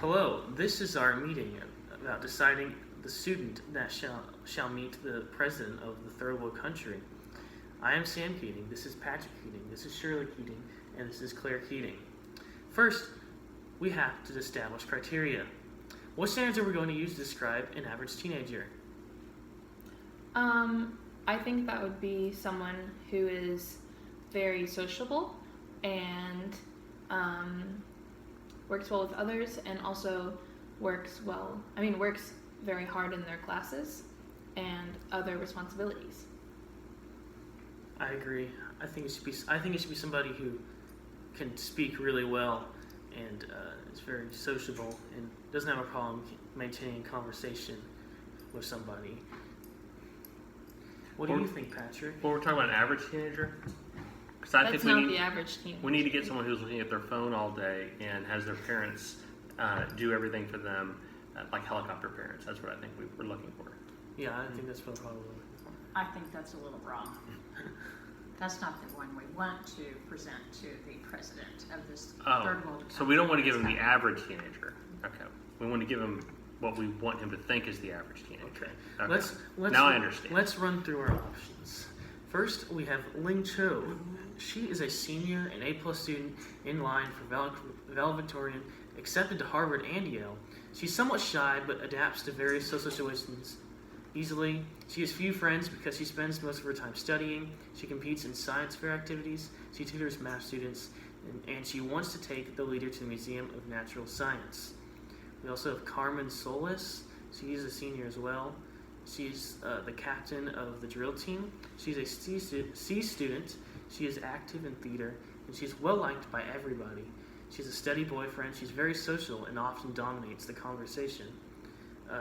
Hello, this is our meeting about deciding the student that shall meet the president of the third world country. I am Sam Keating, this is Patrick Keating, this is Shirley Keating, and this is Claire Keating. First, we have to establish criteria. What standards are we going to use to describe an average teenager? I think that would be someone who is very sociable and works well with others, and also works very hard in their classes and other responsibilities. I agree. I think it should be somebody who can speak really well and is very sociable and doesn't have a problem maintaining conversation with somebody. What do you think, Patrick? Well, we're talking about an average teenager. That's not the average teenager. We need to get someone who's looking at their phone all day and has their parents do everything for them, like helicopter parents. That's what I think we're looking for. Yeah, I think that's what we're probably looking for. I think that's a little wrong. That's not the one we want to present to the president of this third world country. So we don't want to give him the average teenager. Okay. We want to give him what we want him to think is the average teenager. Okay. Now I understand. Let's run through our options. First, we have Ling Cho. She is a senior and A+ student in line for valedictorian, accepted to Harvard and Yale. She's somewhat shy, but adapts to various social situations easily. She has few friends because she spends most of her time studying. She competes in science fair activities. She tutors math students, and she wants to take the leader to the Museum of Natural Science. We also have Carmen Solis. She is a senior as well. She's the captain of the drill team. She's a C student. She is active in theater, and she's well liked by everybody. She's a steady boyfriend. She's very social and often dominates the conversation.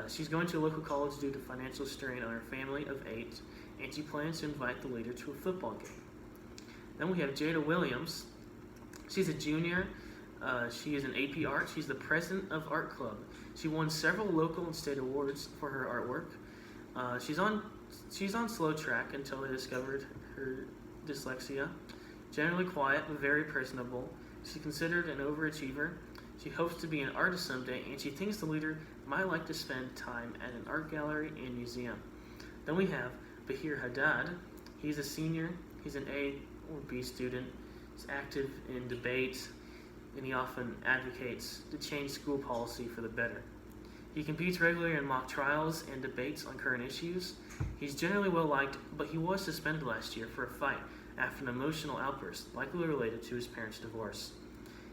She's going to a local college due to financial strain on her family of 8, and she plans to invite the leader to a football game. Then we have Jada Williams. She's a junior. She is an AP Art. She's the president of Art Club. She won several local and state awards for her artwork. She's on slow track until they discovered her dyslexia. Generally quiet but very personable. She's considered an overachiever. She hopes to be an artist someday, and she thinks the leader might like to spend time at an art gallery and museum. Then we have Bahir Haddad. He's a senior. He's an A or B student. He's active in debate, and he often advocates to change school policy for the better. He competes regularly in mock trials and debates on current issues. He's generally well liked, but he was suspended last year for a fight after an emotional outburst, likely related to his parents' divorce.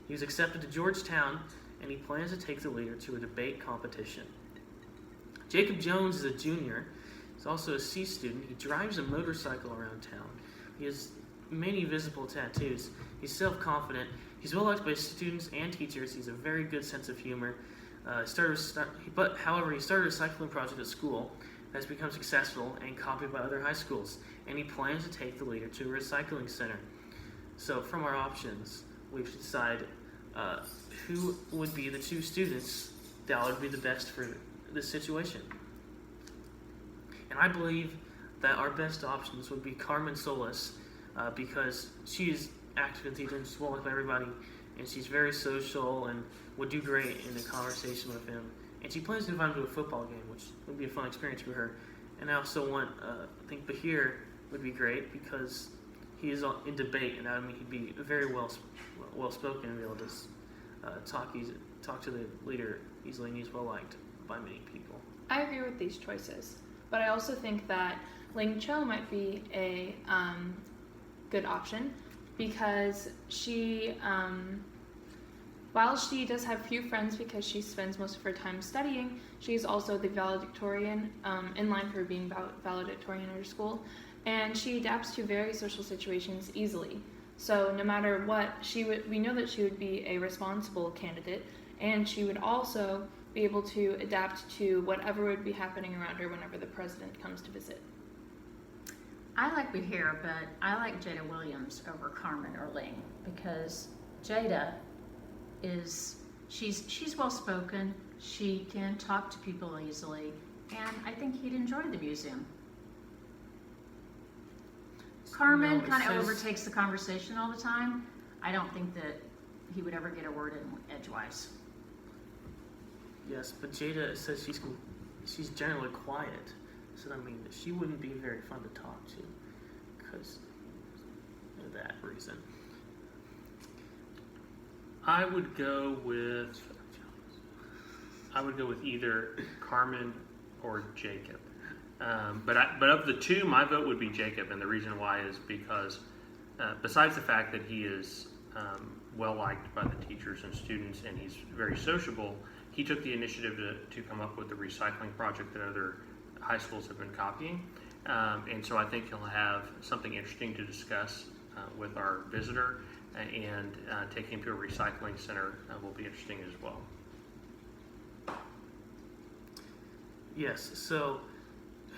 He was accepted to Georgetown, and he plans to take the leader to a debate competition. Jacob Jones is a junior. He's also a C student. He drives a motorcycle around town. He has many visible tattoos. He's self-confident. He's well liked by students and teachers. He's a very good sense of humor. However, he started a recycling project at school that's become successful and copied by other high schools, and he plans to take the leader to a recycling center. So from our options, we should decide who would be the 2 students that would be the best for this situation. And I believe that our best options would be Carmen Solis, because she is active in theater and she's well liked by everybody, and she's very social and would do great in a conversation with him. And she plans to invite him to a football game, which would be a fun experience for her. And I also want, I think Bahir would be great because he is in debate, and that would mean he'd be very well spoken and be able to talk to the leader easily, and he's well liked by many people. I agree with these choices, but I also think that Ling Cho might be a good option because she, while she does have few friends because she spends most of her time studying, she's also the valedictorian, in line for being valedictorian at her school, and she adapts to various social situations easily. So no matter what, we know that she would be a responsible candidate, and she would also be able to adapt to whatever would be happening around her whenever the president comes to visit. I like Bahir, but I like Jada Williams over Carmen or Ling because Jada she's well spoken. She can talk to people easily, and I think he'd enjoy the museum. Carmen kind of overtakes the conversation all the time. I don't think that he would ever get a word in edgewise. Yes, but Jada says she's generally quiet, so I mean she wouldn't be very fun to talk to, because of that reason. I would go with either Carmen or Jacob. But of the two, my vote would be Jacob, and the reason why is because besides the fact that he is well liked by the teachers and students, and he's very sociable, he took the initiative to come up with the recycling project that other high schools have been copying, and so I think he'll have something interesting to discuss with our visitor, and taking him to a recycling center will be interesting as well. Yes, so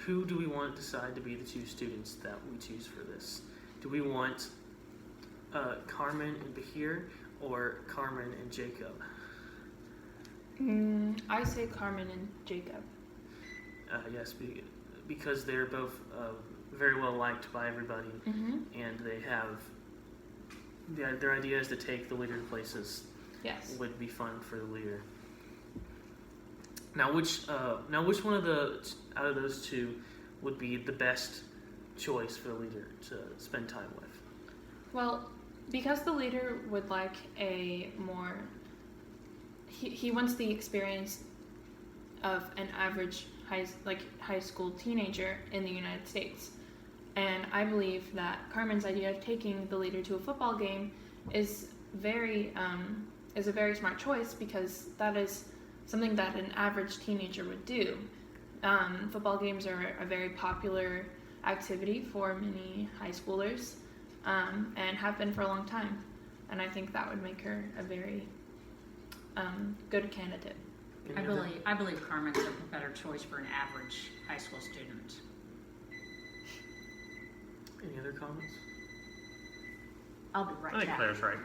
who do we want to decide to be the two students that we choose for this? Do we want Carmen and Bahir or Carmen and Jacob? I say Carmen and Jacob. Yes, because they're both very well liked by everybody, and they have their ideas to take the leader to places. Yes. Would be fun for the leader. Now, which one of out of those two would be the best choice for the leader to spend time with? Well, because the leader would like a more, he wants the experience of an average high school teenager in the United States, and I believe that Carmen's idea of taking the leader to a football game is a very smart choice, because that is something that an average teenager would do. Football games are a very popular activity for many high schoolers, and have been for a long time. And I think that would make her a very good candidate. I believe Carmen's a better choice for an average high school student. Any other comments? I'll be right I think back. Claire's right.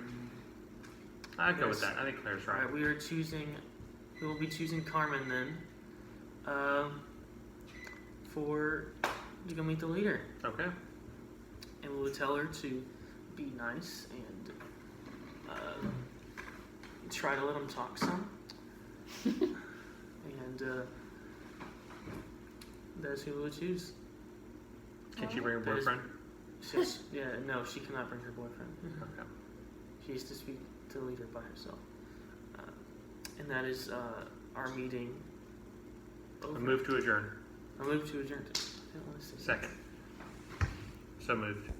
I'd go with that. I think Claire's right. All right, we will be choosing Carmen then, for to go meet the leader. Okay. And we will tell her to be nice and try to let him talk some. And that's who we will choose. Can she bring her That is- boyfriend? No, she cannot bring her boyfriend. Okay. She has to speak to the leader by herself. And that is our meeting over. A move to adjourn. I move to adjourn. I didn't want to say Second. So moved.